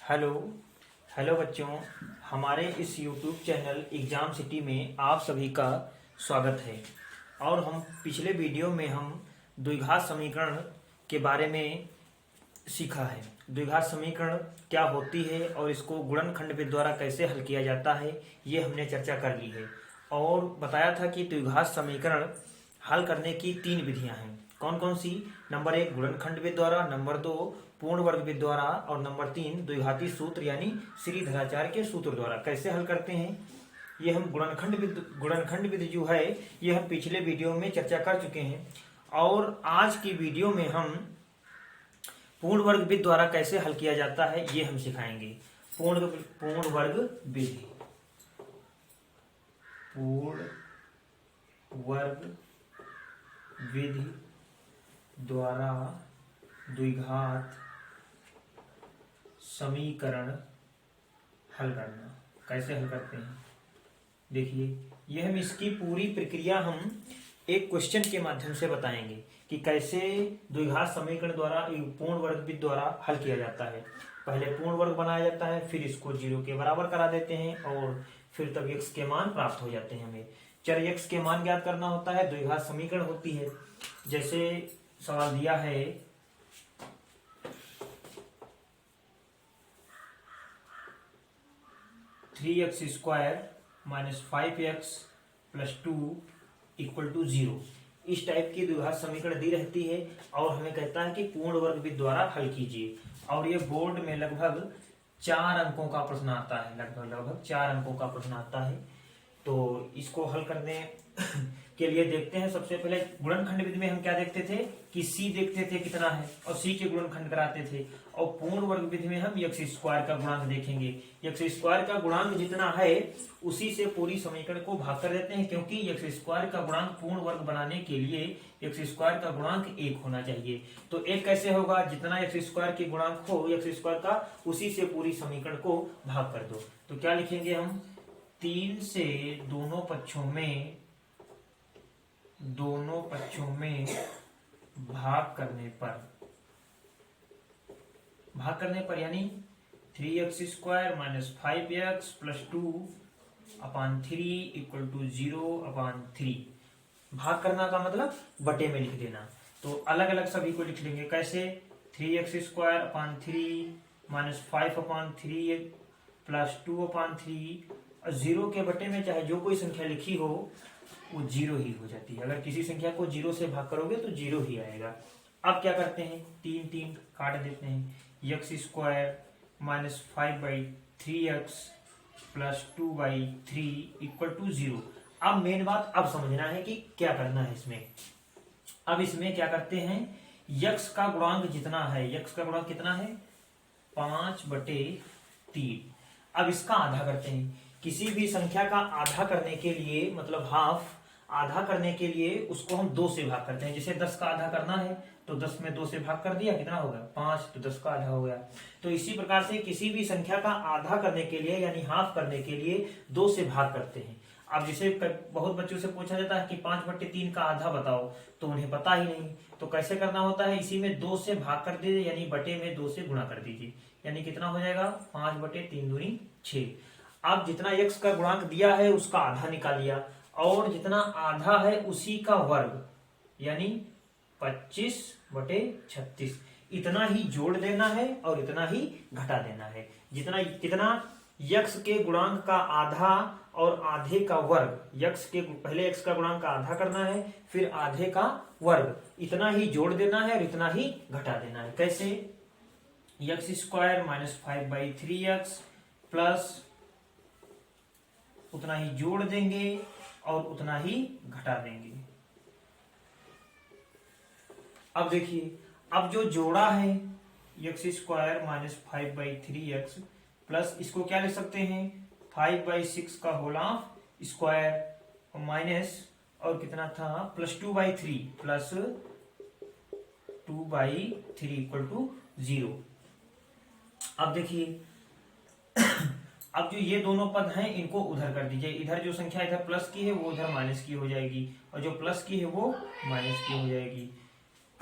Hello hello बच्चों, हमारे इस यूट्यूब चैनल एग्ज़ाम सिटी में आप सभी का स्वागत है। और हम पिछले वीडियो में हम द्विघात समीकरण के बारे में सीखा है। द्विघात समीकरण क्या होती है और इसको गुणनखंड विधि द्वारा कैसे हल किया जाता है, ये हमने चर्चा कर ली है। और बताया था कि द्विघात समीकरण हल करने की 3 विधियां हैं। कौन कौन सी? नंबर 1 गुणनखंड विधि द्वारा, नंबर 2 पूर्ण वर्ग विधि द्वारा, और नंबर 3 द्विघाती सूत्र यानी श्रीधराचार्य के सूत्र द्वारा। कैसे हल करते हैं ये हम गुणनखंड विधि जो है ये हम पिछले वीडियो में चर्चा कर चुके हैं। और आज की वीडियो में हम पूर्ण वर्ग विधि द्वारा कैसे हल किया जाता है ये हम सिखाएंगे। पूर्ण वर्ग विधि, पूर्ण वर्ग विधि द्वारा द्विघात समीकरण हल करना। कैसे हल करते हैं देखिए, ये हम इसकी पूरी प्रक्रिया हम एक क्वेश्चन के माध्यम से बताएंगे कि कैसे द्विघात समीकरण द्वारा पूर्ण वर्ग विधि द्वारा हल किया जाता है। पहले पूर्ण वर्ग बनाया जाता है, फिर इसको 0 के बराबर करा देते हैं और फिर तब x के मान प्राप्त हो जाते हैं। हमें चर x के मान ज्ञात करना होता है, द्विघात समीकरण होती है। जैसे सवाल दिया है 3x² - 5x + 2 = 0। इस टाइप की द्विघात समीकरण दी रहती है और हमें कहता है कि पूर्ण वर्ग विधि द्वारा हल कीजिए। और ये बोर्ड में लगभग 4 अंकों का प्रश्न आता है, लगभग 4 अंकों का प्रश्न आता है। तो इसको हल करने के लिए देखते हैं। सबसे पहले गुणनखंड विधि में हम क्या देखते थे कि c देखते थे कितना है और c के गुणनखंड कराते थे। और पूर्ण वर्ग विधि में हम x² का गुणांक देखेंगे। x² का गुणांक जितना है उसी से पूरी समीकरण को भाग कर देते हैं, क्योंकि x² का गुणांक पूर्ण वर्ग बनाने के लिए x² का गुणांक 1 होना चाहिए। तो 1 कैसे होगा? जितना x² के गुणांक हो x² का, उसी से पूरी समीकरण को भाग कर दो। तो क्या लिखेंगे हम? 3 से दोनों पक्षों में भाग करने पर यानी 3x² - 5x + 2/3 = 0/3। भाग करना का मतलब बटे में लिख देना। तो अलग अलग सभी को लिख लेंगे। कैसे? 3x² / 3 - 5/3 + 2/3। 0 के बटे में चाहे जो कोई संख्या लिखी हो वो 0 ही हो जाती है। अगर किसी संख्या को 0 से भाग करोगे तो 0 ही आएगा। अब क्या करते हैं? 3 काट देते हैं। x² - 5/3x + 2/3 = 0। अब मेन बात अब समझना है कि क्या करना है इसमें। अब इसमें क्या करते हैं, x का गुणांक जितना है, x का गुणांक कितना है? 5/3। अब इसका आधा करते हैं। किसी भी संख्या का आधा करने के लिए, मतलब हाफ आधा करने के लिए, उसको हम 2 से भाग करते हैं। जैसे 10 का आधा करना है तो 10 में 2 से भाग कर दिया, कितना होगा? 5। तो 10 का आधा हो गया। तो इसी प्रकार से किसी भी संख्या का आधा करने के लिए यानी हाफ करने के लिए 2 से भाग करते हैं। अब जैसे बहुत बच्चों से पूछा जाता है कि 5/3 का आधा बताओ, तो उन्हें पता ही नहीं। तो कैसे करना होता है? इसी में 2 से भाग कर दीजिए, यानी बटे में 2 से गुणा कर दीजिए। यानी कितना हो जाएगा? 5/3 दूनी 6। अब जितना x का गुणांक दिया है उसका आधा निकाल लिया, और जितना आधा है उसी का वर्ग यानी 25/36। इतना ही जोड़ देना है और इतना ही घटा देना है। कितना x के गुणांक का आधा और आधे का वर्ग, पहले x का गुणांक का आधा करना है, फिर आधे का वर्ग, इतना ही जोड़ देना है और इतना ही घटा देना है। कैसे? x² - 5/3x प्लस उतना ही जोड़ देंगे और उतना ही घटा देंगे। अब देखिए, अब जो जोड़ा है x² - 5/3x प्लस इसको क्या लिख सकते हैं? 5/6 का होल ऑफ स्क्वायर माइनस और कितना था? +2/3 प्लस 2/3 = 0। अब देखिए, अब जो ये दोनों पद हैं इनको उधर कर दीजिए। इधर जो संख्या इधर प्लस की है वो उधर माइनस की हो जाएगी, और जो प्लस की है वो माइनस की हो जाएगी।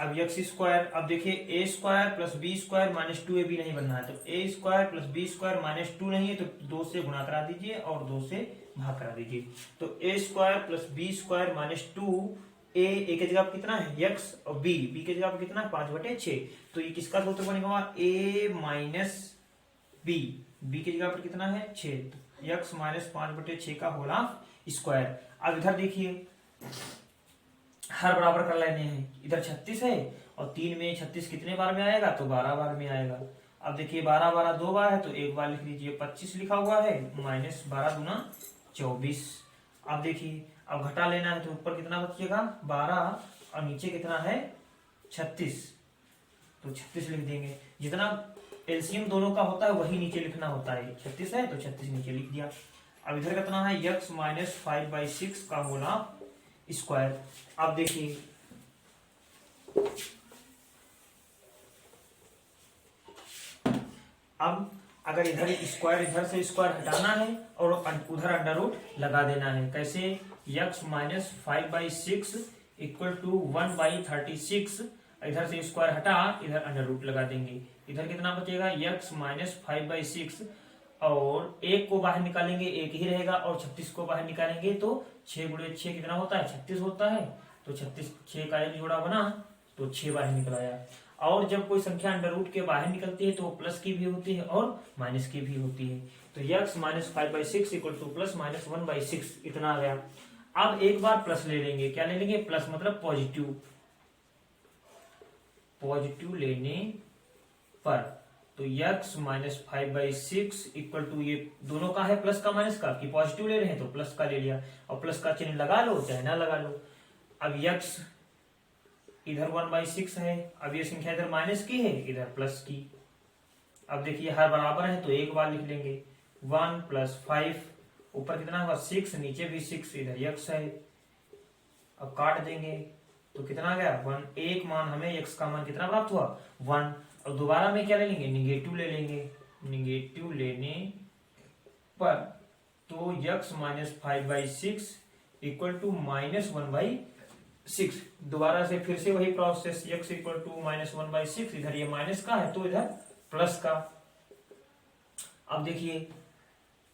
अब एक्स स्क्वायर, अब देखिए a square plus B square minus 2ab नहीं बनना है, तो a square plus B square minus 2 नहीं है, तो 2 से गुणा करा दीजिए और 2 से भाग करा दीजिए। तो a square plus B square minus 2, a की जगह कितना है एक्स और बी की जगह कितना 5/6, तो ये किसका सूत्र बनेगा ए माइनस बी की जगह पर कितना है 6, तो एक्स माइनस 5/6 का होल ऑफ स्क्वायर। अब इधर देखिए हर बराबर कर लेने हैं, इधर 36 है और 3 में 36 कितने बार में आएगा, तो 12 बार में आएगा। अब देखिए 12 12 2 बार है तो एक बार लिख लीजिए, 25 लिखा हुआ है माइनस 12 दूना 24। अब देखिए अब घटा लेना है तो ऊपर कितना बचिएगा 12 और नीचे कितना है 36, तो 36 लिख देंगे। जितना एलसीएम दोनों का होता है वही नीचे लिखना होता है, 36 है तो 36 नीचे लिख दिया। अब इधर कितना है x माइनस 5/6 का होल ऑफ स्क्वायर। अब देखिए अब अगर इधर स्क्वायर इधर से स्क्वायर हटाना है और उधर अंडर रूट लगा देना है, कैसे x माइनस 5/6 इक्वल टू 1/36, इधर से स्क्वायर हटा इधर अंडर रूट लगा देंगे, इधर कितना बचेगा x माइनस 5/6 और एक को बाहर निकालेंगे एक ही रहेगा और 36 को बाहर निकालेंगे तो 6 × 6 कितना होता है 36 होता है, तो 36 6 का एक जोड़ा बना तो 6 बाहर निकल आया। और जब कोई संख्या अंडर रूट के बाहर निकलती है तो प्लस की भी होती है और माइनस की भी होती है, तो x minus 5/6 equal two plus minus 1/6 इतना आ गया। अब एक बार प्लस ले लेंगे, क्या ले लेंगे प्लस मतलब पॉजिटिव लेने पर, तो x माइनस 5/6 इक्वल टू ये दोनों का है प्लस का माइनस का, कि पॉजिटिव ले रहे हैं तो प्लस का ले लिया और प्लस का चिन्ह लगा लो चाहे ना लगा लो। अब x इधर 1/6 है, अब ये संख्या इधर माइनस की है इधर प्लस की। अब देखिए हर बराबर है तो एक बार लिख लेंगे 1 + 5, ऊपर कितना होगा 6, नीचे भी 6, इधर x है। अब काट देंगे तो कितना आ गया 1, एक मान हमें x का मान कितना प्राप्त हुआ 1, और दोबारा में क्या ले लेंगे निगेटिव ले लेंगे, निगेटिव लेने पर तो x minus 5/6 equal to minus 1/6, दोबारा से फिर से वही process x equal to minus 1/6, इधर ये माइनस का है तो इधर प्लस का। अब देखिए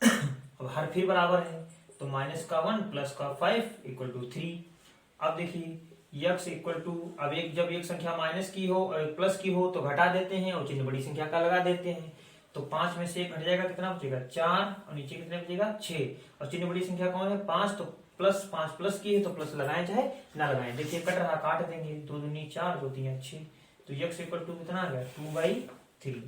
अब हर फिर बराबर है तो माइनस का 1 प्लस का 5 इक्वल टू 3। अब देखिए x इक्वल टू, अब जब एक संख्या माइनस की हो प्लस की हो तो घटा देते हैं और चिन्ह बड़ी संख्या का लगा देते हैं, तो 5 में से 1 घट जाएगा कितना बचेगा 4 और नीचे कितना बचेगा 6, और चिन्ह बड़ी संख्या कौन है 5, तो प्लस 5 प्लस की है तो प्लस लगाएं चाहे ना लगाएं। देखिए कट रहा काट देंगे, 2 दूनी 4 2 3 6, तो x इक्वल टू कितना आ गया 2/3।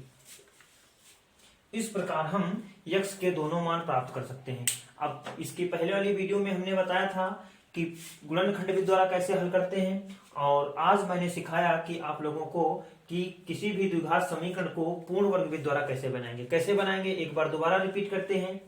इस प्रकार हम x के दोनों मान प्राप्त कर सकते हैं। अब इसकी पहले वाली वीडियो में हमने बताया था कि गुणनखंड विधि द्वारा कैसे हल करते हैं, और आज मैंने सिखाया कि आप लोगों को कि किसी भी द्विघात समीकरण को पूर्ण वर्ग विधि द्वारा कैसे बनाएंगे। एक बार दोबारा रिपीट करते हैं।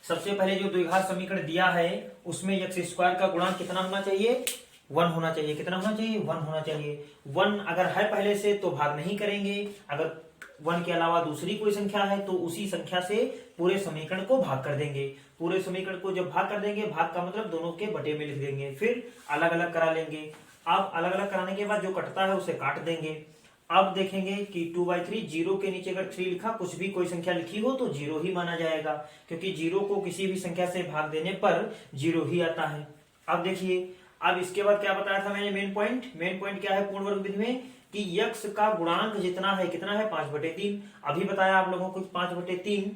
सबसे पहले जो द्विघात समीकरण दिया है उसमें x स्क्वायर का गुणांक कितना होना चाहिए 1 होना चाहिए, कितना होना चाहिए 1 होना चाहिए। 1 अगर है पहले से तो भाग नहीं करेंगे, अगर 1 के अलावा दूसरी कोई संख्या है तो उसी संख्या से पूरे समीकरण को भाग कर देंगे। पूरे समीकरण को जब भाग कर देंगे, भाग का मतलब दोनों के बटे में लिख देंगे, फिर अलग अलग करा लेंगे। अब अलग अलग कराने के बाद जो कटता है उसे काट देंगे। अब देखेंगे कि 2/3 0 के नीचे अगर 3 लिखा, कुछ भी कोई संख्या लिखी हो तो 0 ही माना जाएगा, क्योंकि 0 को किसी भी संख्या से भाग देने पर 0 ही आता है। अब देखिए अब इसके बाद क्या बताया था मैंने, मेन पॉइंट क्या है पूर्ण वर्ग विधि में कि x का गुणांक जितना है कितना है 5/3। अभी बताया आप लोगों को 5/3,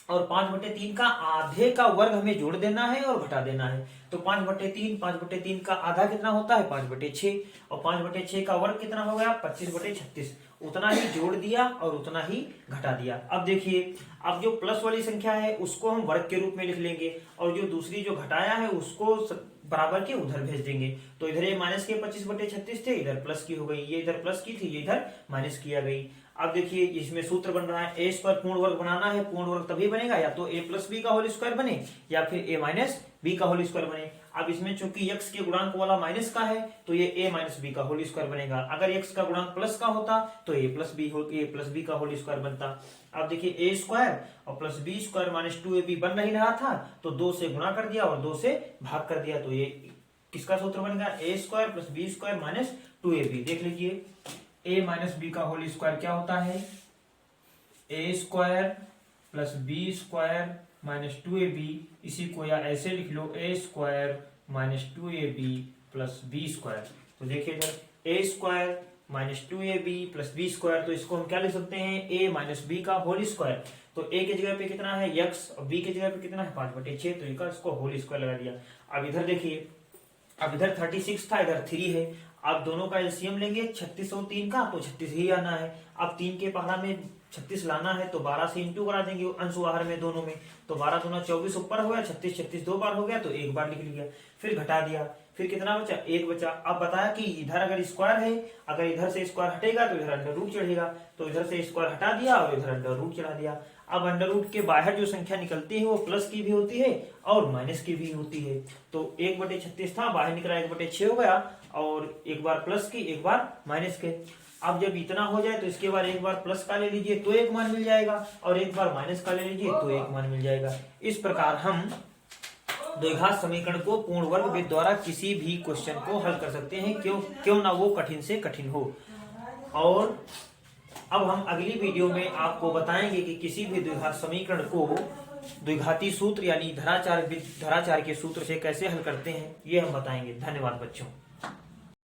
और 5/3 का आधे का वर्ग हमें जोड़ देना है और घटा देना है, तो 5/3 का आधा कितना होता है 5/6, और 5/6 का वर्ग कितना हो गया 25/36, उतना ही जोड़ दिया और उतना ही घटा दिया। अब देखिए अब जो प्लस वाली संख्या है उसको हम वर्ग के रूप में लिख लेंगे, और जो दूसरी जो घटाया है उसको बराबर के उधर भेज देंगे। तो इधर ये माइनस के 25/36 थे, इधर प्लस की हो गई, ये इधर प्लस की थी, ये इधर माइनस की आ गई। अब देखिए इसमें सूत्र बन रहा है ए स्क्वायर पूर्ण वर्ग बनाना है, पूर्ण वर्ग तभी बनेगा या तो a + b का होल स्क्वायर बने या फिर a - b का होल स्क्वायर बने। अब इसमें चूंकि x के गुणांक वाला माइनस का है तो ये a - b का होल स्क्वायर बनेगा। अगर x का गुणांक प्लस का होता तो a + b का होल स्क्वायर बनता। अब देखिए a स्क्वायर और plus b square minus 2ab बन नहीं रहा था तो 2 से गुणा कर दिया और 2 से भाग कर दिया, तो ये किसका सूत्र बनेगा a square plus b square minus 2ab। देख लीजिए a माइनस बी का होल स्क्वायर क्या होता है, a square plus B square minus 2ab। इसी को या ऐसे लिख लो a square minus 2ab plus B square. तो देखिए इधर a square minus 2ab plus B square, तो इसको हम क्या लिख सकते हैं, a माइनस बी का होल स्क्वायर। तो a की जगह पे कितना है x और b की जगह पे कितना है 5/6, तो इसको होल स्क्वायर लगा दिया। अब इधर देखिए, अब इधर 36 था, इधर 3 है। अब दोनों का एलसीएम लेंगे 36 और 3 का, तो 36 ही आना है। अब 3 के पहाड़ा में 36 लाना है तो 12 से इंटू करा देंगे अंश बाहर में दोनों में, तो 12 दूना 24 ऊपर हो गया, 36 36 दो बार हो गया, तो एक बार लिख लिया। फिर घटा दिया, फिर कितना बचा, एक बचा। अब बताया कि इधर अगर स्क्वायर है, अगर इधर से स्क्वायर हटेगा तो इधर अंडर रूट चढ़ेगा, तो इधर से स्क्वायर हटा दिया और इधर अंडर रूट चढ़ा दिया। अब अंडर रूट के बाहर जो संख्या निकलती है वो प्लस की भी होती है और माइनस की भी होती है। तो 1/36 था, बाहर निकला 1/6 हो गया, और एक बार प्लस की एक बार माइनस के। अब जब इतना हो जाए तो इसके बाद एक बार प्लस का ले लीजिए तो एक मान मिल जाएगा, और एक बार माइनस का ले लीजिए तो एक मान मिल जाएगा। इस प्रकार हम द्विघात समीकरण को पूर्ण वर्ग विधि द्वारा किसी भी क्वेश्चन को हल कर सकते हैं, क्यों ना वो कठिन से कठिन हो। और अब हम अगली वीडियो में आपको बताएंगे कि किसी भी द्विघात समीकरण को द्विघाती सूत्र यानी धराचार के सूत्र से कैसे हल करते हैं, ये हम बताएंगे। धन्यवाद बच्चों।